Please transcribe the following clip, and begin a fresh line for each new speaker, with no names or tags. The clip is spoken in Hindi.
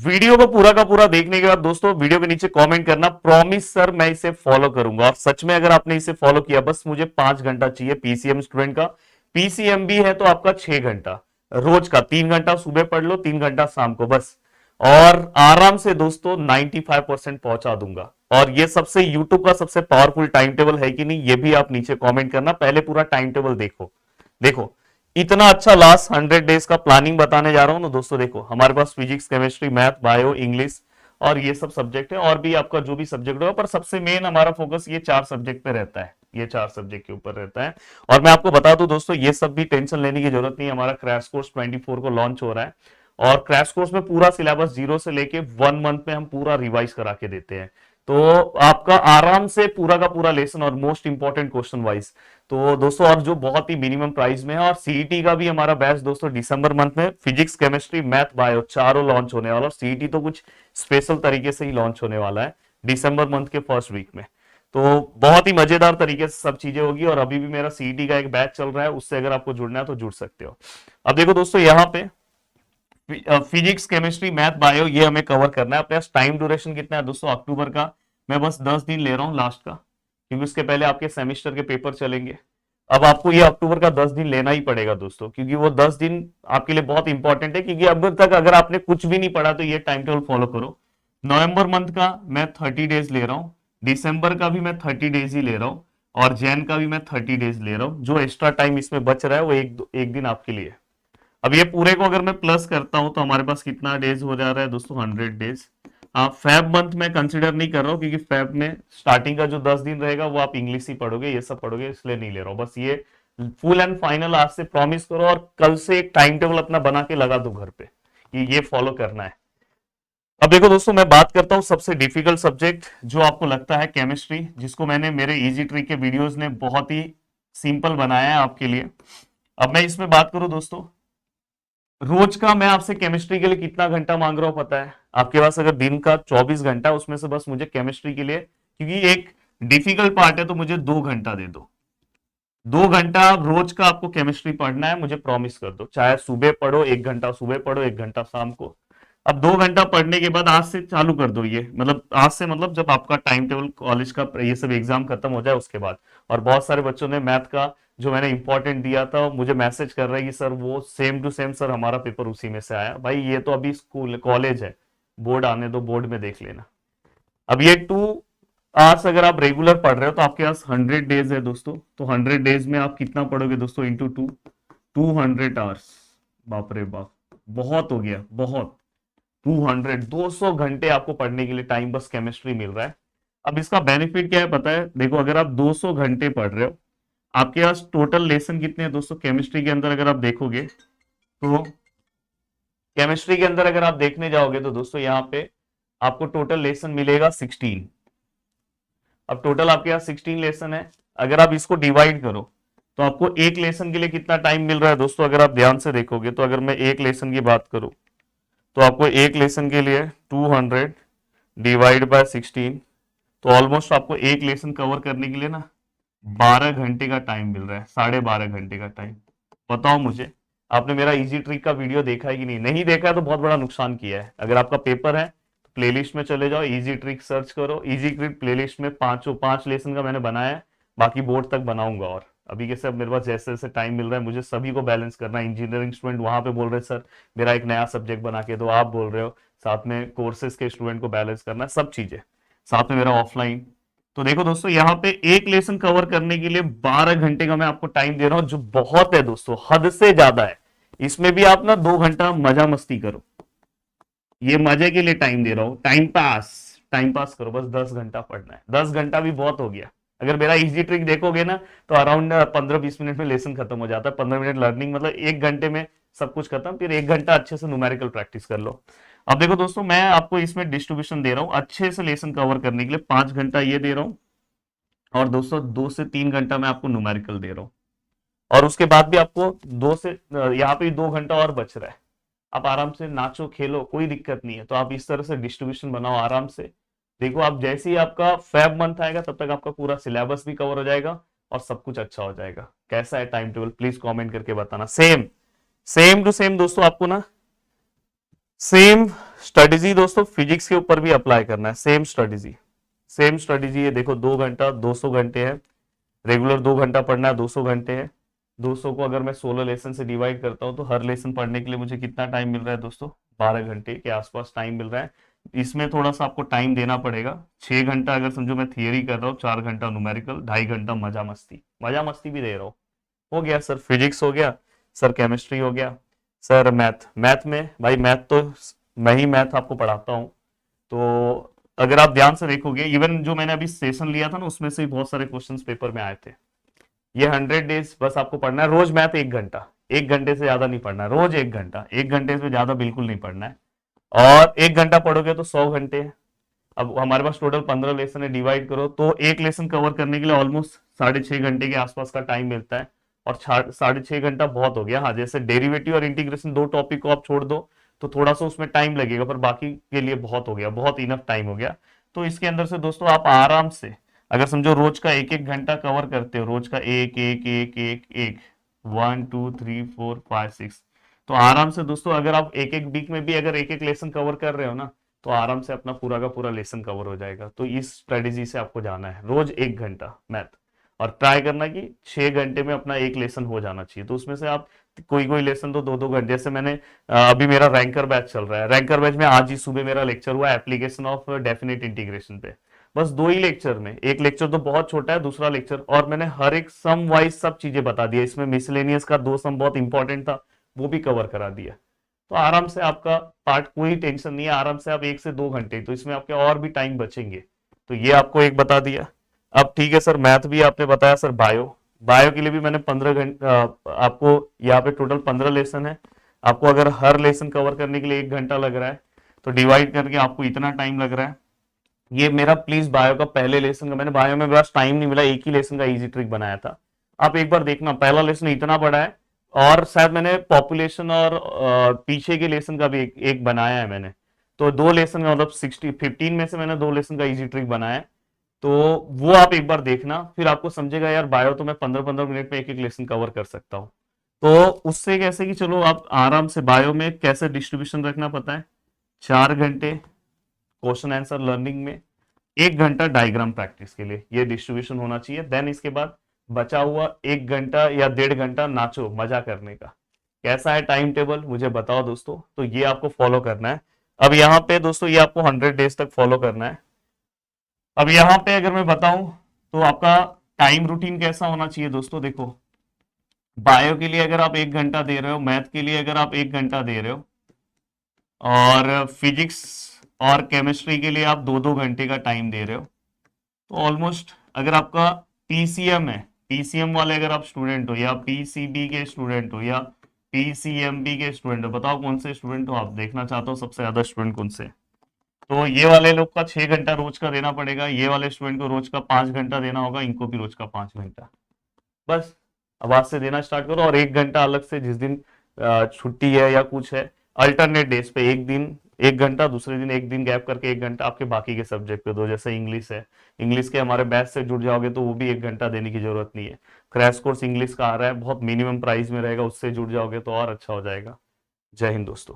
वीडियो को पूरा का पूरा देखने के बाद दोस्तों वीडियो के नीचे कमेंट करना, प्रॉमिस सर मैं इसे फॉलो करूंगा। और सच में अगर आपने इसे फॉलो किया, बस मुझे 5 घंटा चाहिए पीसीएम स्टूडेंट का। पीसीएम भी है तो आपका 6 घंटा रोज का, 3 घंटा सुबह पढ़ लो, 3 घंटा शाम को बस। और आराम से दोस्तों 95% पहुंचा दूंगा। और ये सबसे यूट्यूब का सबसे पावरफुल टाइम टेबल है कि नहीं, ये भी आप नीचे कमेंट करना। पहले पूरा टाइम टेबल देखो। देखो इतना अच्छा लास्ट 100 डेज का प्लानिंग बताने जा रहा हूं ना दोस्तों। देखो हमारे पास physics, chemistry, math, bio, English और ये सब सब्जेक्ट है, और भी आपका जो भी सब्जेक्ट होगा, पर सबसे मेन हमारा फोकस ये 4 सब्जेक्ट पे रहता है, ये 4 सब्जेक्ट के ऊपर रहता है। और मैं आपको बता दूं दोस्तों, ये सब भी टेंशन लेने की जरूरत नहीं है। हमारा क्रैश कोर्स 24 को लॉन्च हो रहा है, और क्रैश कोर्स में पूरा सिलेबस 0 से लेके 1 मंथ में हम पूरा रिवाइज करा के देते हैं। तो आपका आराम से पूरा का पूरा लेसन, और मोस्ट इंपॉर्टेंट क्वेश्चन वाइज। तो दोस्तों और जो बहुत ही मिनिमम प्राइस में है, और सीईटी का भी हमारा बैच दोस्तों दिसंबर मंथ में फिजिक्स, केमिस्ट्री, मैथ, बायो चारों लॉन्च होने वाला। और सीईटी तो कुछ स्पेशल तरीके से ही लॉन्च होने वाला है दिसंबर मंथ के फर्स्ट वीक में। तो बहुत ही मजेदार तरीके से सब चीजें होगी। और अभी भी मेरा सीईटी का एक बैच चल रहा है, उससे अगर आपको जुड़ना है तो जुड़ सकते हो। अब देखो दोस्तों, यहाँ पे फिजिक्स, केमिस्ट्री, मैथ, बायो ये हमें कवर करना है। अपने पास टाइम ड्यूरेशन कितना है दोस्तों अक्टूबर का? मैं बस 10 दिन ले रहा हूँ लास्ट का, क्योंकि उसके पहले आपके सेमेस्टर के पेपर चलेंगे। अब आपको ये अक्टूबर का 10 दिन लेना ही पड़ेगा दोस्तों, क्योंकि वो 10 दिन आपके लिए बहुत इंपॉर्टेंट है। क्योंकि अब तक अगर आपने कुछ भी नहीं पढ़ा तो ये टाइम टेबल फॉलो करो। नवंबर मंथ का मैं 30 डेज ले रहा हूँ, दिसंबर का भी मैं 30 डेज ही ले रहा हूँ, और जैन का भी मैं 30 डेज ले रहा हूँ। जो एक्स्ट्रा टाइम इसमें बच रहा है वो एक दिन आपके लिए। अब ये पूरे को अगर मैं प्लस करता हूं तो हमारे पास कितना डेज हो जा रहा है दोस्तों? 100 डेज। हाँ, फैब मंथ में कंसिडर नहीं कर रहा हूं, क्योंकि फैब में स्टार्टिंग का जो 10 दिन रहेगा वो आप इंग्लिश ही पढ़ोगे, ये सब पढ़ोगे, इसलिए नहीं ले रहा हूं। बस ये फुल एंड फाइनल आज से प्रॉमिस करो, और कल से एक टाइम टेबल अपना बना के लगा दो घर पे कि ये फॉलो करना है। अब देखो दोस्तों, मैं बात करता हूँ सबसे डिफिकल्ट सब्जेक्ट जो आपको लगता है, केमिस्ट्री, जिसको मैंने मेरे इजी ट्रिक के वीडियोस ने बहुत ही सिंपल बनाया है आपके लिए। अब मैं इसमें बात करूं दोस्तों, रोज का मैं आपसे केमिस्ट्री के लिए कितना घंटा मांग रहा हूं पता है? आपके पास अगर दिन का 24 घंटा, उसमें से बस मुझे केमिस्ट्री के लिए, क्योंकि एक डिफिकल्ट पार्ट है, तो मुझे 2 घंटा दे दो। 2 घंटा रोज का आपको केमिस्ट्री पढ़ना है, मुझे प्रॉमिस कर दो। चाहे सुबह पढ़ो 1 घंटा, सुबह पढ़ो 1 घंटा शाम को। अब 2 घंटा पढ़ने के बाद आज से चालू कर दो ये, मतलब आज से, मतलब जब आपका टाइम टेबल कॉलेज का ये सब एग्जाम खत्म हो जाए उसके बाद। और बहुत सारे बच्चों ने मैथ का जो मैंने इंपॉर्टेंट दिया था मुझे मैसेज कर रहे हैं कि सर वो सेम टू सेम सर हमारा पेपर उसी में से आया। भाई ये तो अभी स्कूल कॉलेज है, बोर्ड आने दो, बोर्ड में देख लेना। अब ये 2 आवर्स अगर आप रेगुलर पढ़ रहे हो तो आपके पास 100 डेज है दोस्तों। तो 100 डेज में आप कितना पढ़ोगे दोस्तों? Into 200 hours. बाप रे बाप, बहुत हो गया, बहुत। 200 आपको पढ़ने के लिए टाइम बस केमिस्ट्री मिल रहा है। अब इसका बेनिफिट क्या है पता है? देखो अगर आप 200 घंटे पढ़ रहे हो, आपके पास टोटल लेसन कितने हैं दोस्तों केमिस्ट्री के अंदर? अगर आप देखोगे तो केमिस्ट्री के अंदर अगर आप देखने जाओगे तो दोस्तों यहाँ पे आपको टोटल लेसन मिलेगा 16। अब टोटल आपके पास 16 लेसन है। अगर आप इसको डिवाइड करो तो आपको एक लेसन के लिए कितना टाइम मिल रहा है दोस्तों? अगर आप ध्यान से देखोगे तो अगर मैं एक लेसन की बात करूं तो आपको एक लेसन के लिए 200 डिवाइड बाय 16, तो ऑलमोस्ट आपको एक लेसन कवर करने के लिए ना 12 घंटे का टाइम मिल रहा है, 12.5 घंटे का टाइम। बताओ मुझे, आपने मेरा इजी ट्रिक का वीडियो देखा है कि नहीं? नहीं देखा है तो बहुत बड़ा नुकसान किया है। अगर आपका पेपर है तो प्लेलिस्ट में चले जाओ, इजी ट्रिक सर्च करो, इजी ट्रिक प्लेलिस्ट में 5 लेसन का मैंने बनाया है। बाकी बोर्ड तक बनाऊंगा। और अभी के सब मेरे पास जैसे जैसे टाइम मिल रहा है, मुझे सभी को बैलेंस करना है। इंजीनियरिंग स्टूडेंट वहां पे बोल रहे हैं सर मेरा एक नया सब्जेक्ट बना के दो, आप बोल रहे हो साथ में कोर्सेज के स्टूडेंट को बैलेंस करना है, सब चीजें साथ में, मेरा ऑफलाइन। तो देखो दोस्तों, यहाँ पे एक लेसन कवर करने के लिए 12 घंटे का मैं आपको टाइम दे रहा हूं, जो बहुत है दोस्तों, हद से ज्यादा है। इसमें भी आप ना 2 घंटा मजा मस्ती करो, ये मजे के लिए टाइम दे रहा हूं। टाइम पास करो, बस 10 घंटा पढ़ना है। 10 घंटा भी बहुत हो गया। अगर मेरा इजी ट्रिक देखोगे ना तो अराउंड 15-20 मिनट में लेसन खत्म हो जाता है। 15 मिनट लर्निंग, मतलब 1 घंटे में सब कुछ खत्म। फिर 1 घंटा अच्छे से न्यूमेरिकल प्रैक्टिस कर लो। अब देखो दोस्तों, मैं आपको इसमें डिस्ट्रीब्यूशन दे रहा हूँ अच्छे से लेसन कवर करने के लिए। 5 घंटा ये दे रहा हूँ, और दोस्तों 2 से 3 घंटा मैं आपको न्यूमेरिकल दे रहा हूँ। और उसके बाद भी आपको यहाँ पे 2 घंटा और बच रहा है। आप आराम से नाचो खेलो, कोई दिक्कत नहीं है। तो आप इस तरह से डिस्ट्रीब्यूशन बनाओ आराम से। देखो आप जैसे ही आपका फेब मंथ आएगा तब तक आपका पूरा सिलेबस भी कवर हो जाएगा, और सब कुछ अच्छा हो जाएगा। कैसा है टाइम टेबल? प्लीज कमेंट करके बताना। सेम टू सेम दोस्तों आपको ना सेम स्ट्रेटेजी दोस्तों फिजिक्स के ऊपर भी अप्लाई करना है, सेम स्ट्रेटेजी, सेम स्ट्रेटेजी। ये देखो 2 घंटा 200 घंटे है, रेगुलर 2 घंटा पढ़ना है, 200 घंटे है। 200 को अगर मैं 16 लेसन से डिवाइड करता हूँ तो हर लेसन पढ़ने के लिए मुझे कितना टाइम मिल रहा है दोस्तों, 12 घंटे के आसपास टाइम मिल रहा है। इसमें थोड़ा सा आपको टाइम देना पड़ेगा। 6 घंटा अगर समझो मैं थियरी कर रहा हूँ, 4 घंटा न्यूमेरिकल, 2.5 घंटा मजा मस्ती, मजा मस्ती भी दे रहा हूँ। हो गया सर फिजिक्स, हो गया सर केमिस्ट्री, हो गया सर मैथ। मैथ में भाई मैथ तो मैं ही मैथ आपको पढ़ाता हूँ। तो अगर आप ध्यान से देखोगे, इवन जो मैंने अभी सेशन लिया था ना उसमें से भी बहुत सारे क्वेश्चंस पेपर में आए थे। ये 100 डेज बस आपको पढ़ना है, रोज मैथ 1 घंटा, 1 घंटे से ज्यादा नहीं पढ़ना है, रोज 1 घंटा, 1 घंटे से ज्यादा बिल्कुल नहीं पढ़ना है। और 1 घंटा पढ़ोगे तो 100 घंटे है। अब हमारे पास टोटल 15 लेसन है, डिवाइड करो तो एक लेसन कवर करने के लिए ऑलमोस्ट 6.5 घंटे के आसपास का टाइम मिलता है। और 6.5 घंटा बहुत हो गया। हाँ, जैसे डेरिवेटिव और इंटीग्रेशन, दो टॉपिक को आप छोड़ दो तो थोड़ा सा उसमें टाइम लगेगा, पर बाकी के लिए बहुत हो गया, बहुत इनफ टाइम हो गया। तो इसके अंदर से दोस्तों आप आराम से, अगर समझो रोज का 1-1 घंटा कवर करते हो, रोज का एक एक एक एक एक 1 2 3 4 5 6, तो आराम से दोस्तों अगर आप एक एक वीक में भी अगर एक एक लेसन कवर कर रहे हो ना, तो आराम से अपना पूरा का पूरा लेसन कवर हो जाएगा। तो इस स्ट्रेटेजी से आपको जाना है, रोज 1 घंटा मैथ। और ट्राई करना कि 6 घंटे में अपना एक लेसन हो जाना चाहिए। तो उसमें से आप कोई कोई लेसन तो 2-2 घंटे, जैसे मैंने अभी मेरा रैंकर बैच चल रहा है, रैंकर बैच में आज ही सुबह मेरा लेक्चर हुआ एप्लीकेशन ऑफ डेफिनेट इंटीग्रेशन पे। बस 2 ही लेक्चर में, एक लेक्चर तो बहुत छोटा है, दूसरा लेक्चर, और मैंने हर एक सम वाइज सब चीजें बता दिया। इसमें मिसलेनियस का 2 सम बहुत इंपॉर्टेंट था, वो भी कवर करा दिया। तो आराम से आपका पार्ट, कोई टेंशन नहीं है, आराम से आप 1 से 2 घंटे, तो इसमें आपके और भी टाइम बचेंगे। तो ये आपको एक बता दिया। अब ठीक है सर, मैथ भी आपने बताया सर। बायो, बायो के लिए भी मैंने 15 घंटा, आपको यहाँ पे टोटल 15 लेसन है। आपको अगर हर लेसन कवर करने के लिए 1 घंटा लग रहा है तो डिवाइड करके आपको इतना टाइम लग रहा है। ये मेरा प्लीज बायो का पहले लेसन का, मैंने बायो में बस टाइम नहीं मिला, एक ही लेसन का इजी ट्रिक बनाया था। आप एक बार देखना, पहला लेसन इतना बड़ा है। और शायद मैंने पॉपुलेशन और पीछे के लेसन का भी एक बनाया है मैंने। तो 2 लेसन का मतलब 15 में से मैंने 2 लेसन का इजी ट्रिक बनाया है। तो वो आप एक बार देखना, फिर आपको समझेगा यार बायो तो मैं 15-15 मिनट में एक एक लेसन कवर कर सकता हूँ। तो उससे कैसे कि चलो आप आराम से, बायो में कैसे डिस्ट्रीब्यूशन रखना पता है, 4 घंटे क्वेश्चन आंसर लर्निंग में, 1 घंटा डायग्राम प्रैक्टिस के लिए, ये डिस्ट्रीब्यूशन होना चाहिए। देन इसके बाद बचा हुआ 1 घंटा या 1.5 घंटा नाचो मजा करने का। कैसा है टाइम टेबल मुझे बताओ दोस्तों। तो ये आपको फॉलो करना है। अब यहाँ पे दोस्तों ये आपको 100 डेज तक फॉलो करना है। अब यहाँ पे अगर मैं बताऊं तो आपका टाइम रूटीन कैसा होना चाहिए दोस्तों, देखो बायो के लिए अगर आप 1 घंटा दे रहे हो, मैथ के लिए अगर आप 1 घंटा दे रहे हो, और फिजिक्स और केमिस्ट्री के लिए आप 2-2 घंटे का टाइम दे रहे हो, तो ऑलमोस्ट अगर आपका पीसीएम है, पीसीएम वाले अगर आप स्टूडेंट हो, या पीसीबी के स्टूडेंट हो, या पीसीएमबी के स्टूडेंट हो, बताओ कौन से स्टूडेंट हो आप, देखना चाहते हो सबसे ज्यादा स्टूडेंट कौन से। तो ये वाले लोग का 6 घंटा रोज का देना पड़ेगा, ये वाले स्टूडेंट को रोज का 5 घंटा देना होगा, इनको भी रोज का 5 घंटा। बस अब आज से देना स्टार्ट करो। और 1 घंटा अलग से, जिस दिन छुट्टी है या कुछ है, अल्टरनेट डेज पे एक दिन 1 घंटा, दूसरे दिन एक दिन गैप करके 1 घंटा आपके बाकी के सब्जेक्ट पे दो। जैसे इंग्लिश है, इंग्लिश के हमारे बैच से जुड़ जाओगे तो वो भी 1 घंटा देने की जरूरत नहीं है। क्रैश कोर्स इंग्लिश का आ रहा है, बहुत मिनिमम प्राइस में रहेगा, उससे जुड़ जाओगे तो और अच्छा हो जाएगा। जय हिंद दोस्तों।